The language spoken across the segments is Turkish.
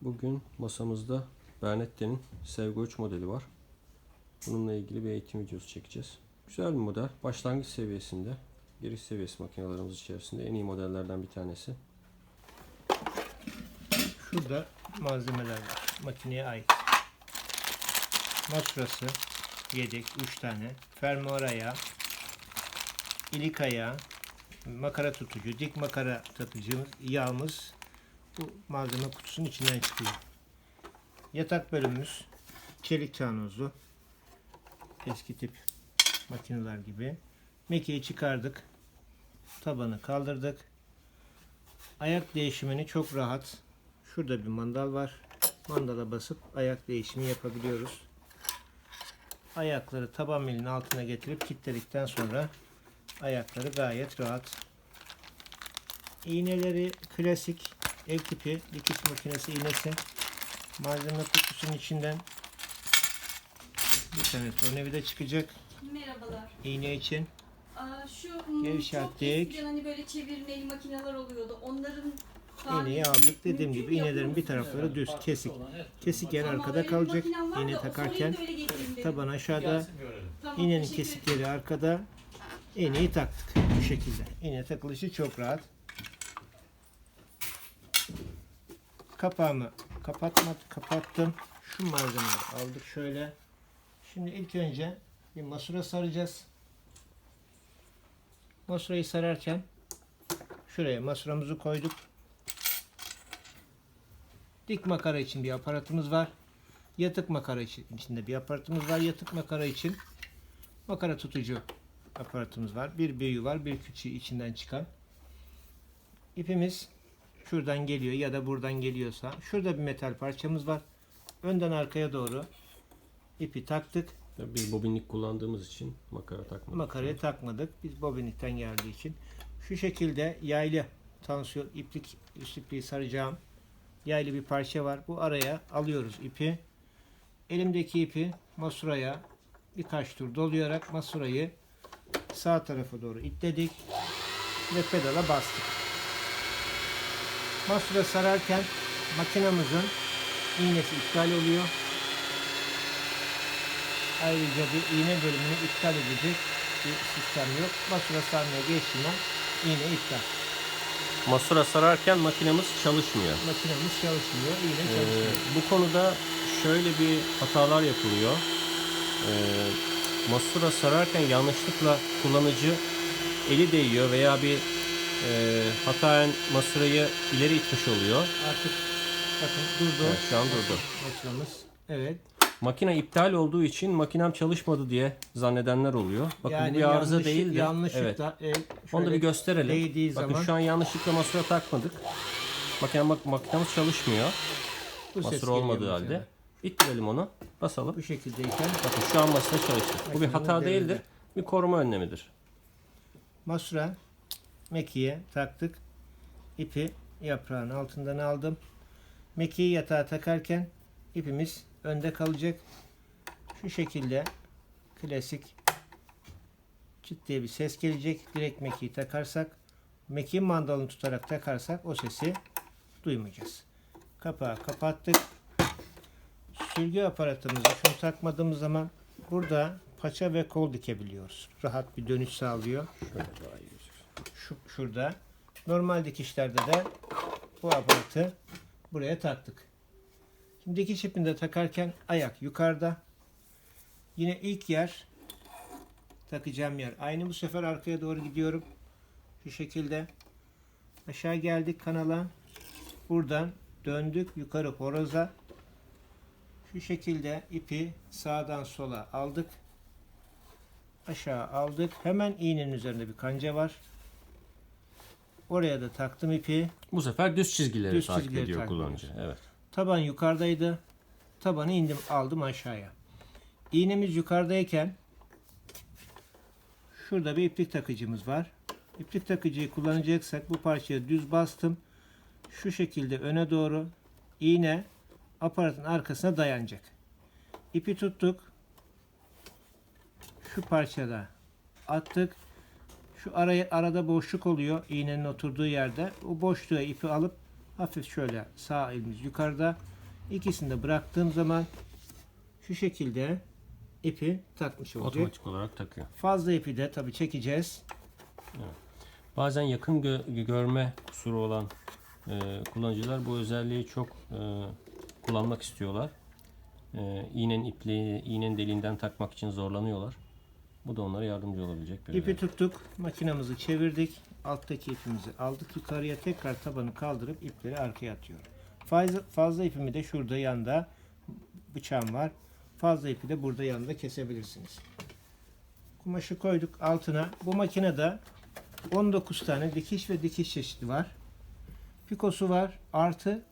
Bugün masamızda Bernette'nin Sevgo 3 modeli var. Bununla ilgili bir eğitim videosu çekeceğiz. Güzel bir model. Başlangıç seviyesinde, giriş seviyesi makinelerimiz içerisinde en iyi modellerden bir tanesi. Şurada malzemeler var. Makineye ait. Masurası yedek 3 tane. Fermuar ayağı, ilik ayağı, makara tutucu, dik makara takıcımız, yağımız bu malzeme kutusunun içinden çıkıyor. Yatak bölümümüz çelik çanozlu. Eski tip makineler gibi. Mekiği çıkardık. Tabanı kaldırdık. Ayak değişimini çok rahat. Şurada bir mandal var. Mandala basıp ayak değişimi yapabiliyoruz. Ayakları taban milinin altına getirip kilitledikten sonra ayakları gayet rahat. İğneleri klasik ev tipi dikiş makinesi iğnesi. Malzeme kutusunun içinden bir tane tornavida çıkacak. Merhabalar. İğne için. Şu Gevşettik. çok eskiden hani böyle çevirmeli makineler oluyordu. Onların İğneyi aldık. Dediğim gibi iğnelerin bir tarafları düz, kesik. Kesik yer arkada kalacak. İğne takarken taban aşağıda, iğnenin kesikleri arkada. İğneyi taktık bu şekilde. İğne takılışı çok rahat. Kapağımı kapattım. Şu malzemeleri aldık şöyle. Şimdi ilk önce bir masura saracağız. Masurayı sararken şuraya masuramızı koyduk. Dik makara için bir aparatımız var. Yatık makara içinde bir aparatımız var. Yatık makara için makara tutucu aparatımız var. Bir büyüğü var, bir küçüğü içinden çıkan. İpimiz şuradan geliyor ya da buradan geliyorsa. Şurada bir metal parçamız var. Önden arkaya doğru ipi taktık. Biz bobinlik kullandığımız için makara takmadık. Makarayı takmadık. Biz bobinlikten geldiği için. Şu şekilde yaylı tansiyon iplik, üst ipliği saracağım. Yaylı bir parça var. Bu araya alıyoruz ipi. Elimdeki ipi masuraya birkaç tur dolayarak masurayı sağ tarafa doğru itledik ve pedala bastık. Masura sararken makinamızın iğnesi iptal oluyor. Ayrıca bir iğne bölümünü iptal edecek bir sistem yok. Masura sarmaya geçtiğinde iğne iptal. Masura sararken makinemiz çalışmıyor. Makinemiz çalışmıyor, iğne çalışmıyor. Bu konuda şöyle bir hatalar yapılıyor. Masura sararken yanlışlıkla kullanıcı eli değiyor veya bir hataen masurayı ileri itmiş oluyor. Artık bakın durdu. Evet, şu an durdu. Masuramız. Evet. Makine iptal olduğu için makinem çalışmadı diye zannedenler oluyor. Bakın bu bir arıza değildir. Yanlışlıkla Evet. Onu da bir gösterelim. değdiği Bakın zaman şu an yanlışlıkla masura takmadık. Makinemiz çalışmıyor. bu ses Masura geliyor olmadığı mesela. halde. İttirelim onu. Basalım. Bu şekildeyken Bakın şu an masada çalıştı. Bu bir hata Makinenin değildir. devrede. Bir koruma önlemidir. masura mekiğe taktık. İpi yaprağın altından aldım. Mekiği yatağa takarken ipimiz önde kalacak. Şu şekilde klasik çıt diye bir ses gelecek. Direkt mekiği takarsak, mekiğin mandalını tutarak takarsak o sesi duymayacağız. Kapağı kapattık. Sürgü aparatımızı şunu takmadığımız zaman burada paça ve kol dikebiliyoruz. Rahat bir dönüş sağlıyor. Şurada. Normal dikişlerde de bu aparatı buraya taktık. Şimdi dikiş ipini de takarken ayak yukarıda. Yine ilk yer, takacağım yer aynı, bu sefer arkaya doğru gidiyorum. Şu şekilde aşağı geldik kanala. Buradan döndük yukarı horoza. Şu şekilde ipi sağdan sola aldık. Aşağı aldık. Hemen iğnenin üzerinde bir kanca var. Oraya da taktım ipi. Bu sefer düz çizgileri Düz takip çizgileri ediyor takip kullanıcı. Evet. Taban yukarıdaydı. Tabanı indim, aldım aşağıya. İğnemiz yukarıdayken şurada bir iplik takıcımız var. İplik takıcıyı kullanacaksak bu parçaya düz bastım. Şu şekilde öne doğru iğne aparatın arkasına dayanacak. İpi tuttuk. Şu parçada attık. Şu arada boşluk oluyor iğnenin oturduğu yerde. O boşluğa ipi alıp hafif şöyle sağ elimiz yukarıda, İkisini de bıraktığım zaman şu şekilde ipi takmış olacak. Otomatik olarak takıyor. Fazla ipi de tabii çekeceğiz. Bazen yakın görme kusuru olan kullanıcılar bu özelliği çok kullanmak istiyorlar. İğnenin deliğinden takmak için zorlanıyorlar. Bu da onlara yardımcı olabilecek bir İpi özellik. tuttuk, makinamızı çevirdik. Alttaki ipimizi aldık yukarıya, tekrar tabanı kaldırıp ipleri arkaya atıyorum. Fazla ipimi de şurada yanda bıçağım var. Fazla ipi de burada yanında kesebilirsiniz. Kumaşı koyduk altına. Bu makinede 19 tane dikiş ve dikiş çeşidi var. Pikosu var. Artı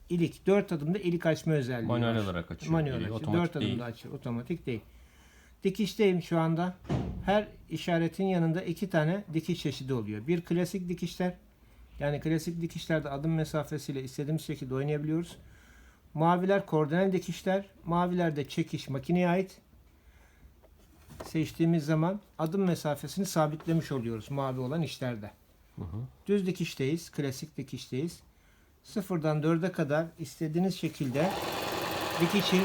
ilik. 4 adımda ilik açma özelliği Manuel var. olarak açıyor. Manuel İliği, açıyor. otomatik 4 değil. adımda açıyor. Otomatik değil. Dikişteyim şu anda. Her işaretin yanında 2 tane dikiş çeşidi oluyor. Bir klasik dikişler. Yani klasik dikişlerde adım mesafesiyle istediğimiz şekilde oynayabiliyoruz. Maviler kordonel dikişler. Mavilerde çekiş makineye ait. Seçtiğimiz zaman adım mesafesini sabitlemiş oluyoruz mavi olan işlerde. Düz dikişteyiz. Klasik dikişteyiz. 0'dan 4'e kadar istediğiniz şekilde dikişin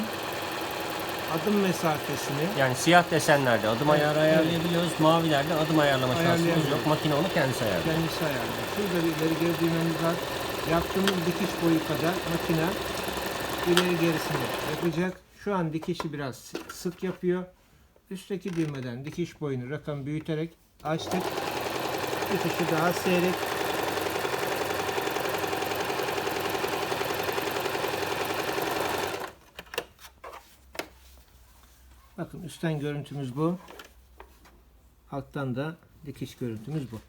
adım mesafesini Yani siyah desenlerde adım ayarı ayarlayabiliyoruz. Mavilerde adım ayarlama şansımız Ayarlayamıyoruz. yok. Makine onu kendisi ayarlıyor. kendisi ayarlıyor. Şurada bir ileri geri düğmemiz var. Yaptığımız dikiş boyu kadar makine ileri gerisini yapacak. Şu an dikişi biraz sık yapıyor. Üstteki düğmeden dikiş boyunu rakam büyüterek açtık. Dikişi daha seyrek. Bakın üstten görüntümüz bu. Alttan da dikiş görüntümüz bu.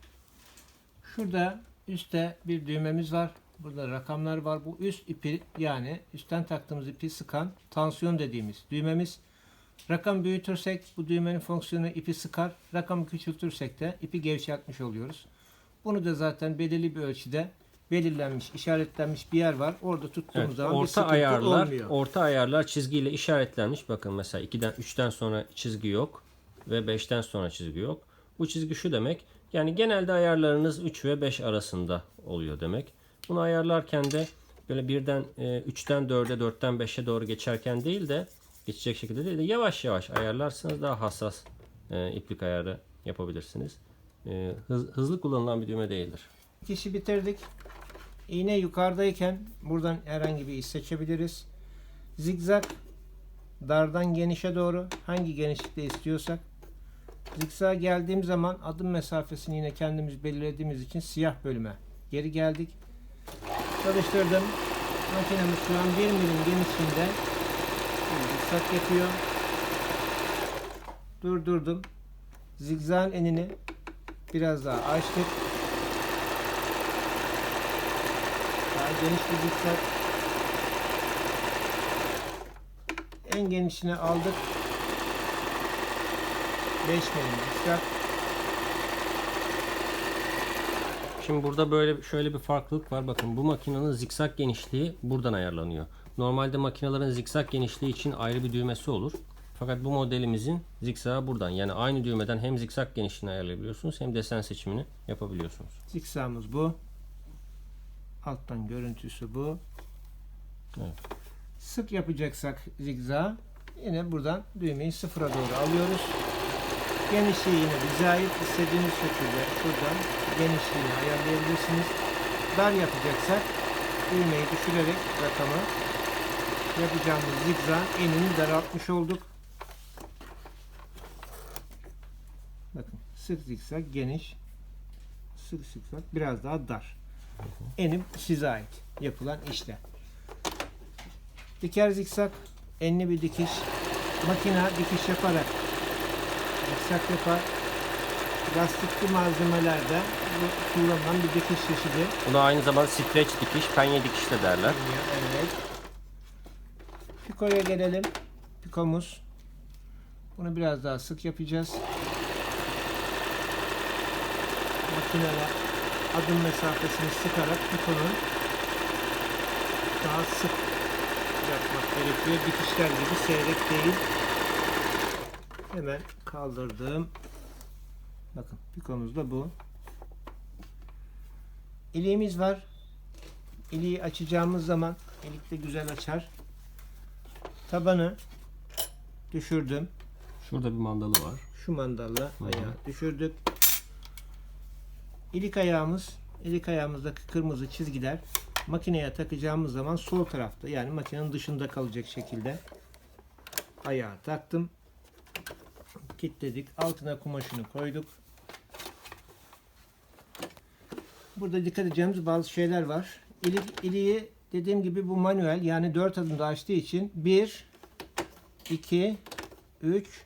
Şurada üstte bir düğmemiz var. Burada rakamlar var. Bu üst ipi, yani üstten taktığımız ipi sıkan tansiyon dediğimiz düğmemiz. Rakam büyütürsek bu düğmenin fonksiyonu ipi sıkar. Rakamı küçültürsek de ipi gevşetmiş oluyoruz. Bunu da zaten belirli bir ölçüde belirlenmiş, işaretlenmiş bir yer var. Orada tuttuğumuz Evet, zaman bir orta sıkıntı ayarlar, olmuyor. orta ayarlar çizgiyle işaretlenmiş. Bakın mesela 2'den 3'ten sonra çizgi yok ve 5'ten sonra çizgi yok. Bu çizgi şu demek. Yani genelde ayarlarınız 3 ve 5 arasında oluyor demek. Bunu ayarlarken de böyle birden 3'ten 4'e, 4'ten 5'e doğru geçerken değil de geçecek şekilde değil de yavaş yavaş ayarlarsanız daha hassas iplik ayarı yapabilirsiniz. Hızlı kullanılan bir düğme değildir. Dikişi bitirdik. İğne yukarıdayken buradan herhangi bir iş seçebiliriz. Zigzag dardan genişe doğru hangi genişlikte istiyorsak. Zigzag'a geldiğim zaman adım mesafesini yine kendimiz belirlediğimiz için siyah bölüme geri geldik. Çalıştırdım. Makinemiz şu an 1 milim genişliğinde zigzag yapıyor. Durdurdum. Zigzag'ın enini biraz daha açtık. Daha geniş bir zikzak. En genişini aldık. 5 milim zikzak. Şimdi burada böyle şöyle bir farklılık var. Bakın bu makinenin zikzak genişliği buradan ayarlanıyor. Normalde makinelerin zikzak genişliği için ayrı bir düğmesi olur. Fakat bu modelimizin zikzakı buradan. Yani aynı düğmeden hem zikzak genişliğini ayarlayabiliyorsunuz hem desen seçimini yapabiliyorsunuz. Zikzağımız bu. Alttan görüntüsü bu. Evet. Sık yapacaksak zigzag yine buradan düğmeyi sıfıra doğru alıyoruz. Genişliği yine bize ait. İstediğiniz şekilde şuradan genişliğini ayarlayabilirsiniz. Dar yapacaksak düğmeyi düşürerek rakamı yapacağımız zigzag enini daraltmış olduk. Bakın sık zigzag geniş, sık zigzag biraz daha dar. Enim size ait yapılan işlem. Diker zikzak, enli bir dikiş. Makina dikiş yaparak zikzak yapar. Lastikli malzemelerde bu kullanılan bir dikiş çeşidi. Buna aynı zamanda stretch dikiş, penye dikiş de derler. Evet. Pikoya gelelim. Pikomuz. Bunu biraz daha sık yapacağız. Makinede adım mesafesini sıkarak pikonun daha sık yapmak gerekiyor. Dikişler gibi seyrek değil. Hemen kaldırdım. Bakın pikomuz da bu. İliğimiz var. İliği açacağımız zaman ilik de güzel açar. Tabanı düşürdüm. Şurada bir mandalı var. Şu mandalla ayağı düşürdük. İlik ayağımızdaki kırmızı çizgiler makineye takacağımız zaman sol tarafta, yani makinenin dışında kalacak şekilde ayağı taktım. Kilitledik. Altına kumaşını koyduk. Burada dikkat edeceğimiz bazı şeyler var. İliği dediğim gibi bu manuel, yani 4 adımda açtığı için 1, 2, 3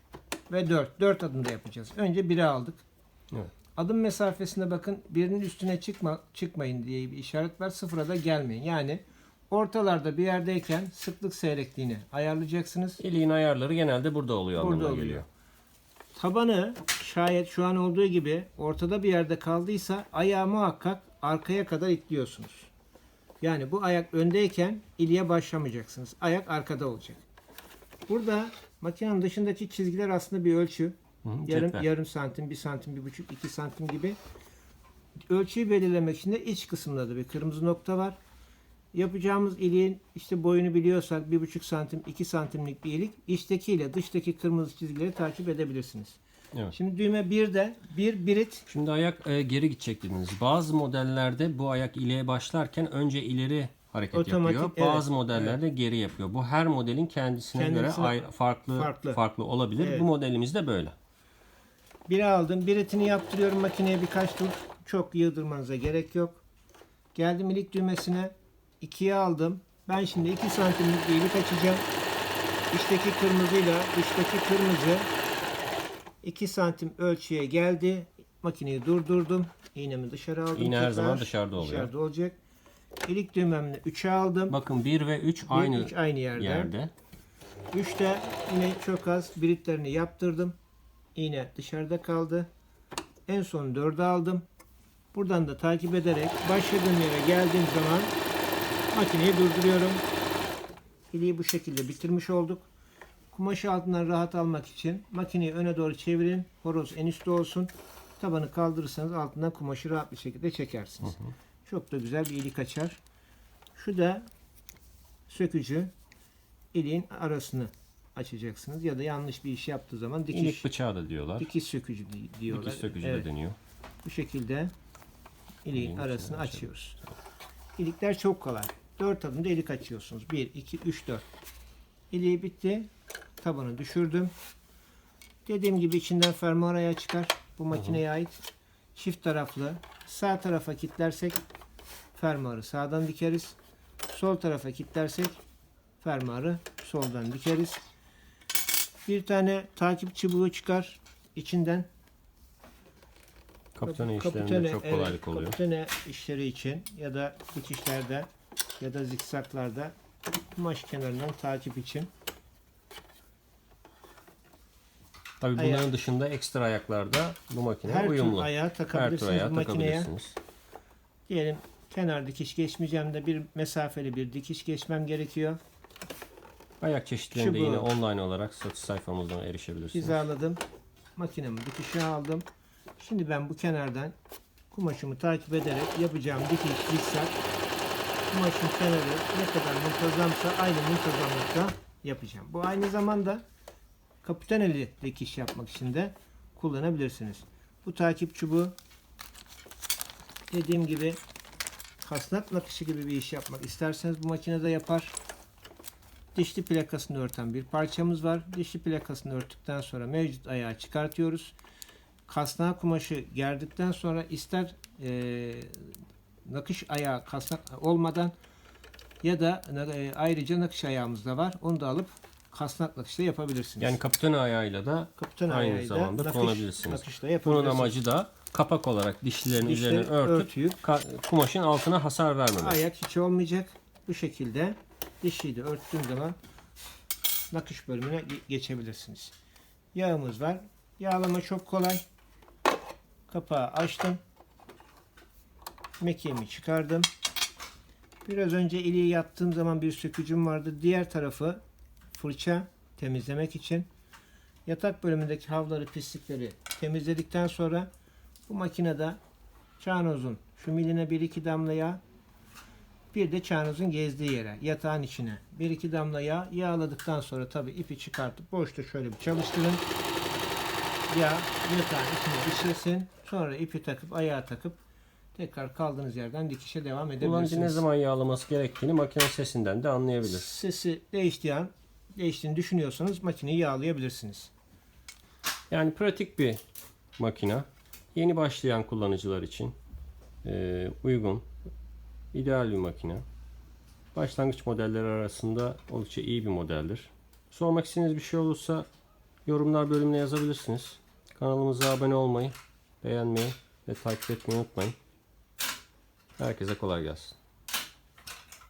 ve 4. 4 adımda yapacağız. Önce 1'i aldık. Evet. Adım mesafesine bakın. Birinin üstüne çıkmayın diye bir işaret var. Sıfıra da gelmeyin. Yani ortalarda bir yerdeyken sıklık seyrekliğini ayarlayacaksınız. İliğin ayarları genelde burada oluyor, Burada anlamına oluyor. geliyor. Tabanı şayet şu an olduğu gibi ortada bir yerde kaldıysa ayağı muhakkak arkaya kadar itliyorsunuz. Yani bu ayak öndeyken iliğe başlamayacaksınız. Ayak arkada olacak. Burada makinenin dışındaki çizgiler aslında bir ölçü. Hı, cetvel. Yarım santim, 1 santim, 1,5, 2 santim gibi. Ölçüyü belirlemek için de iç kısımda da bir kırmızı nokta var. Yapacağımız iliğin işte boyunu biliyorsak 1,5 santim, 2 santimlik bir ilik, içteki ile dıştaki kırmızı çizgileri takip edebilirsiniz. Evet. Şimdi düğme 1'de bir birit Şimdi ayak geri gidecek dediniz. Bazı modellerde bu ayak ileğe başlarken önce ileri hareket Otomatik, yapıyor. Bazı evet, modellerde geri yapıyor. Bu her modelin kendisine göre farklı olabilir. Evet. Bu modelimiz de böyle. biri aldım. Biritini yaptırıyorum makineye birkaç tur. Çok yığdırmanıza gerek yok. Geldim ilik düğmesine. 2'ye aldım. Ben şimdi 2 santimlik bir ilik açacağım. İçteki kırmızıyla dıştaki kırmızı 2 santim ölçüye geldi. Makineyi durdurdum. İğnemi dışarı aldım. İğne her Tekrar zaman dışarıda oluyor. Dışarıda olacak. İlik düğmemle 3'e aldım. Bakın 1 ve 3 Bir, aynı üç aynı yerde. yerde. 3'te yine çok az biritlerini yaptırdım. İğne dışarıda kaldı. En son 4'e aldım. Buradan da takip ederek başladığım yere geldiğim zaman makineyi durduruyorum. İliği bu şekilde bitirmiş olduk. Kumaşı altından rahat almak için makineyi öne doğru çevirin. Horoz en üstte olsun. Tabanı kaldırırsanız altından kumaşı rahat bir şekilde çekersiniz. Çok da güzel bir ilik açar. Şu da sökücü. İliğin arasını açacaksınız. Ya da yanlış bir iş yaptığı zaman İlik bıçağı da diyorlar. dikiş sökücü diyorlar. Dikiş sökücü Evet. de deniyor. Bu şekilde iliğin İliğin arasını içine açıyoruz. İlikler çok kolay. 4 adımda ilik açıyorsunuz. 1, 2, 3, 4. İliği bitti. Tabanı düşürdüm. Dediğim gibi içinden fermuar ayağı çıkar. Bu makineye ait. Çift taraflı. Sağ tarafa kilitlersek fermuarı sağdan dikeriz. Sol tarafa kilitlersek fermuarı soldan dikeriz. Bir tane takip çubuğu çıkar içinden. Kapitane işlerinde çok kolaylık evet, oluyor. Kapitane işleri için ya da dikişlerde ya da zikzaklarda kumaş kenarından takip için. Tabii bunların Ayak. dışında ekstra ayaklarda bu makine Her uyumlu. tür ayağı Her tür takabilirsiniz ayağı makineye. takabilirsiniz. Diyelim kenar dikiş geçmeyeceğim de bir mesafeli bir dikiş geçmem gerekiyor. Ayak çeşitlerinde Çubuğu. yine online olarak satış sayfamızdan erişebilirsiniz. Hizaladım. Makinemi dikişe aldım. Şimdi ben bu kenardan kumaşımı takip ederek yapacağım dikiş zikzak. Kumaşın kenarı ne kadar muntazamsa aynı muntazamlıkta yapacağım. Bu aynı zamanda kapitaneli dikiş yapmak için de kullanabilirsiniz. Bu takip çubuğu dediğim gibi kasnak nakışı gibi bir iş yapmak isterseniz bu makinede yapar. Dişli plakasını örten bir parçamız var. Dişli plakasını örttükten sonra mevcut ayağı çıkartıyoruz. Kasnağı kumaşı gerdikten sonra ister nakış ayağı kasnak olmadan ya da ayrıca nakış ayağımız da var. Onu da alıp kasnak nakışla yapabilirsiniz. Yani kapitane ayağıyla da kapitan aynı ayağıyla zamanda kullanabilirsiniz. nakışla Bunun yapabilirsiniz. amacı da kapak olarak dişlilerin Dişleri üzerine örtüp kumaşın altına hasar vermemek. ayak hiç olmayacak. Bu şekilde dişliyi de örttüğüm zaman nakış bölümüne geçebilirsiniz. Yağımız var. Yağlama çok kolay. Kapağı açtım. Mekiğimi çıkardım. Biraz önce iliği yaptığım zaman bir sökücüm vardı. Diğer tarafı fırça temizlemek için. Yatak bölümündeki havları, pislikleri temizledikten sonra bu makinede çanozun şu miline 1-2 damla yağ, Bir de çağınızın gezdiği yere, yatağın içine 1-2 damla yağ. Yağladıktan sonra tabi ipi çıkartıp boşta şöyle bir çalıştırın. Yağ yatağın içine düşürsün. Sonra ipi takıp ayağa takıp tekrar kaldığınız yerden dikişe devam Kullanıcı ne edebilirsiniz. zaman yağlaması gerektiğini makine sesinden de anlayabilir. Sesi değiştiğini düşünüyorsanız makineyi yağlayabilirsiniz. Yani pratik bir makina. Yeni başlayan kullanıcılar için uygun, ideal bir makine. Başlangıç modelleri arasında oldukça iyi bir modeldir. Sormak istediğiniz bir şey olursa yorumlar bölümüne yazabilirsiniz. Kanalımıza abone olmayı, beğenmeyi ve takip etmeyi unutmayın. Herkese kolay gelsin.